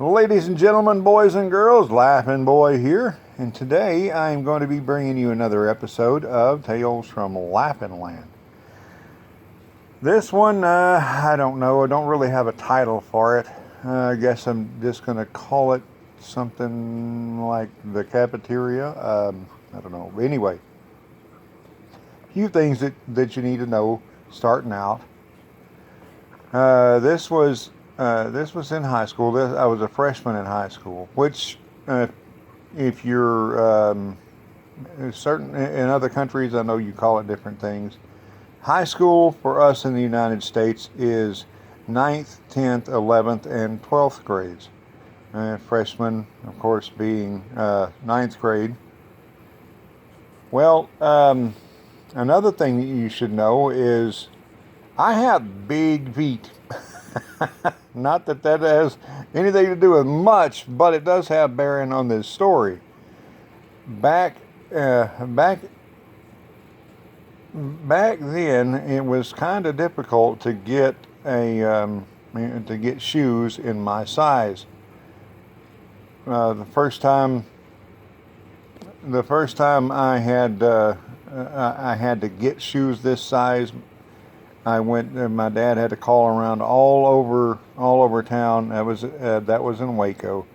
Ladies and gentlemen, boys and girls, LaffinBoy here, and today I am going to be bringing you another episode of Tales from Laffin Land. This one, I don't know, I don't really have a title for it. I guess I'm just going to call it something like the Cafeteria. I don't know. Anyway, a few things that you need to know starting out. This was in high school. I was a freshman in high school, which, if you're certain in other countries, I know you call it different things. High school for us in the United States is 9th, 10th, 11th, and 12th grades. Freshman, of course, being 9th grade. Well, another thing that you should know is I have big feet. Not that that has anything to do with much, but it does have bearing on this story. Back then, it was kind of difficult to get shoes in my size. The first time I had to get shoes this size, I went. My dad had to call around all over town. That was in Waco,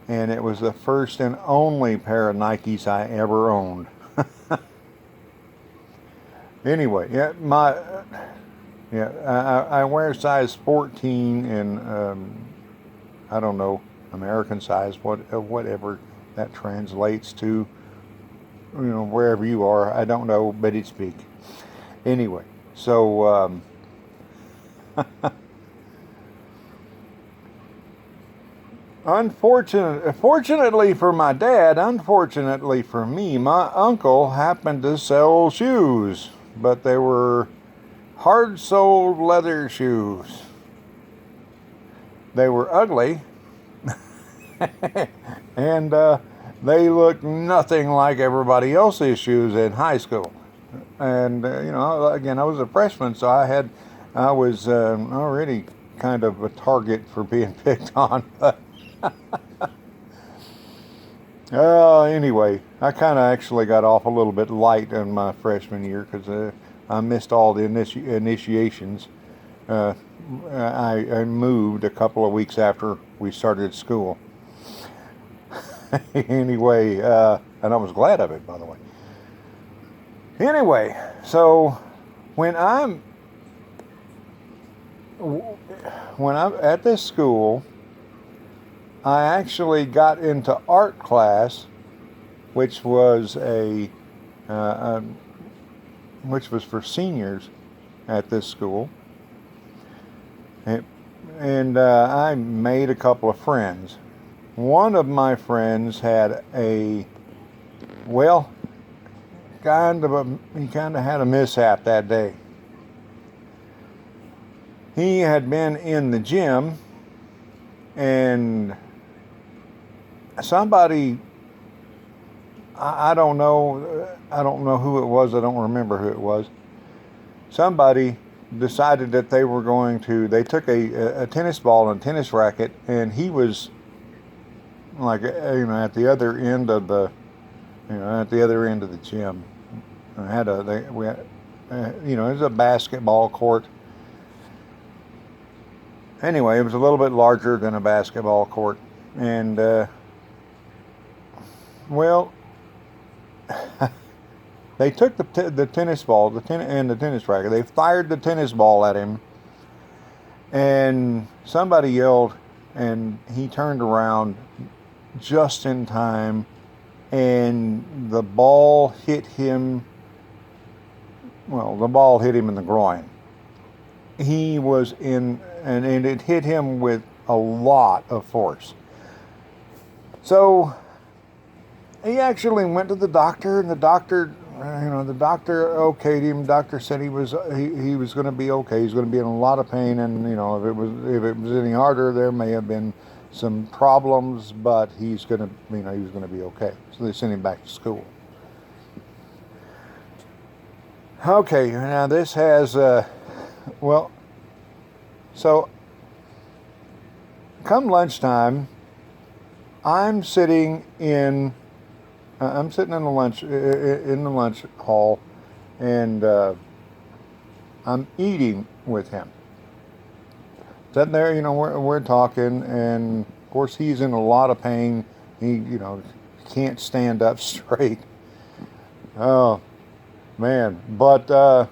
and it was the first and only pair of Nikes I ever owned. Anyway, I wear size 14 in I don't know, American size, whatever that translates to. You know, wherever you are, I don't know, but it's big. Anyway. So, fortunately for my dad, unfortunately for me, my uncle happened to sell shoes, but they were hard-soled leather shoes. They were ugly, and they looked nothing like everybody else's shoes in high school. And again, I was a freshman, so I was already kind of a target for being picked on. Anyway, I kind of actually got off a little bit light in my freshman year because I missed all the initiations. I moved a couple of weeks after we started school. Anyway, and I was glad of it, by the way. Anyway, so when I'm at this school, I actually got into art class, which was for seniors at this school, and I made a couple of friends. One of my friends had he kind of had a mishap that day. He had been in the gym, and somebody, I don't know who it was. I don't remember who it was. Somebody decided that they took a tennis ball and a tennis racket, and he was like, at the other end of the gym. It was a basketball court. Anyway, it was a little bit larger than a basketball court, and they took the tennis ball, and the tennis racket. They fired the tennis ball at him, and somebody yelled, and he turned around just in time, and the ball hit him. Well, the ball hit him in the groin. He was and it hit him with a lot of force. So he actually went to the doctor, and the doctor okayed him. The doctor said he was going to be okay. He's going to be in a lot of pain, and if it was any harder, there may have been some problems, but he was going to be okay. So they sent him back to school. Okay, now this has, so come lunchtime, I'm sitting in the lunch hall, and I'm eating with him. Sitting there, we're talking, and of course he's in a lot of pain. He, can't stand up straight. Oh man! But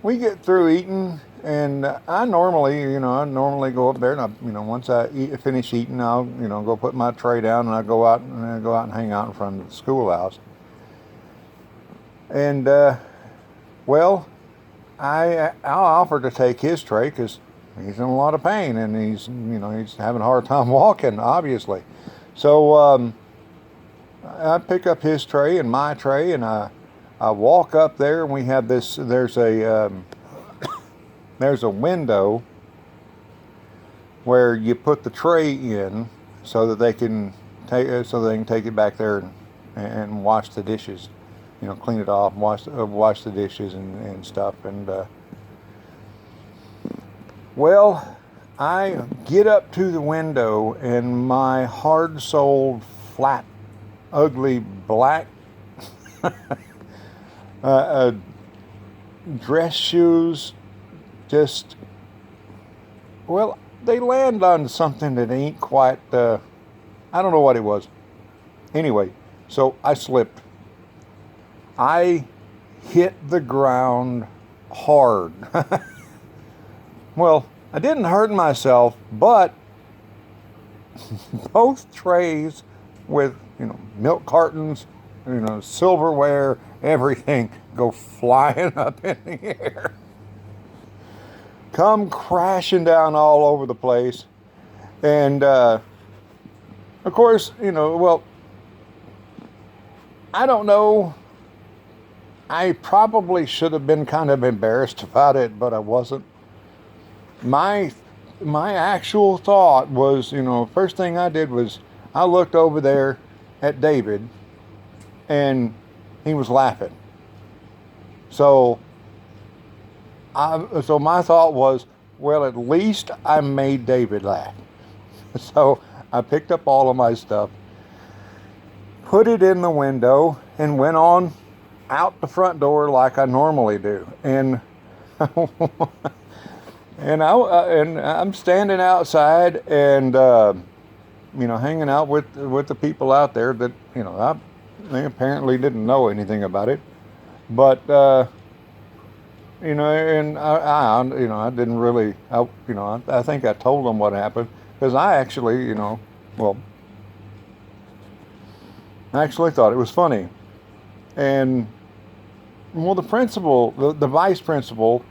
we get through eating, and I normally go up there, and once I finish eating, I'll go put my tray down, and I go out and hang out in front of the schoolhouse. And well, I'll offer to take his tray because he's in a lot of pain, and he's having a hard time walking, obviously. So I pick up his tray and my tray, and I walk up there, and we have this. There's a window where you put the tray in so that they can take it back there and wash the dishes, clean it off, wash the dishes and stuff. And well, I get up to the window, and my hard-soled, flat, ugly, black dress shoes just, well, they land on something that ain't quite, I don't know what it was. Anyway, so I slipped. I hit the ground hard. Well, I didn't hurt myself, but both trays with, milk cartons, silverware, everything go flying up in the air. Come crashing down all over the place. And, of course, well, I don't know. I probably should have been kind of embarrassed about it, but I wasn't. My actual thought was, first thing I did was I looked over there at David, and he was laughing. So my thought was, well, at least I made David laugh. So I picked up all of my stuff, put it in the window, and went on out the front door like I normally do. And and I'm standing outside, and hanging out with the people out there that they apparently didn't know anything about it, but and I didn't really, I think I told them what happened, because I actually I actually thought it was funny. And well, the vice principal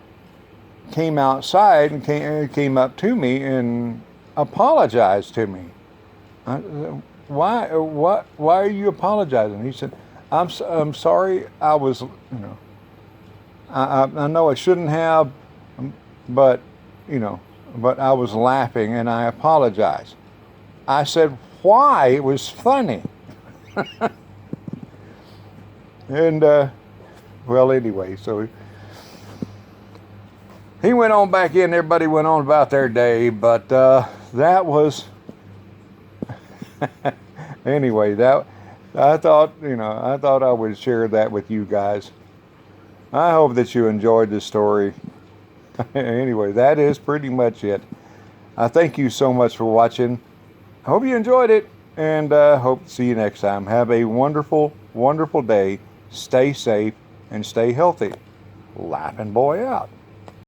came outside and came up to me and apologized to me. Why are you apologizing? He said, I'm sorry. I was, I know I shouldn't have, but I was laughing, and I apologize. I said, why? It was funny. And well, anyway, so he went on back in. Everybody went on about their day, but that was anyway. That I thought I would share that with you guys. I hope that you enjoyed this story. Anyway, that is pretty much it. I thank you so much for watching. I hope you enjoyed it, and hope to see you next time. Have a wonderful, wonderful day. Stay safe and stay healthy. LaffinBoy out.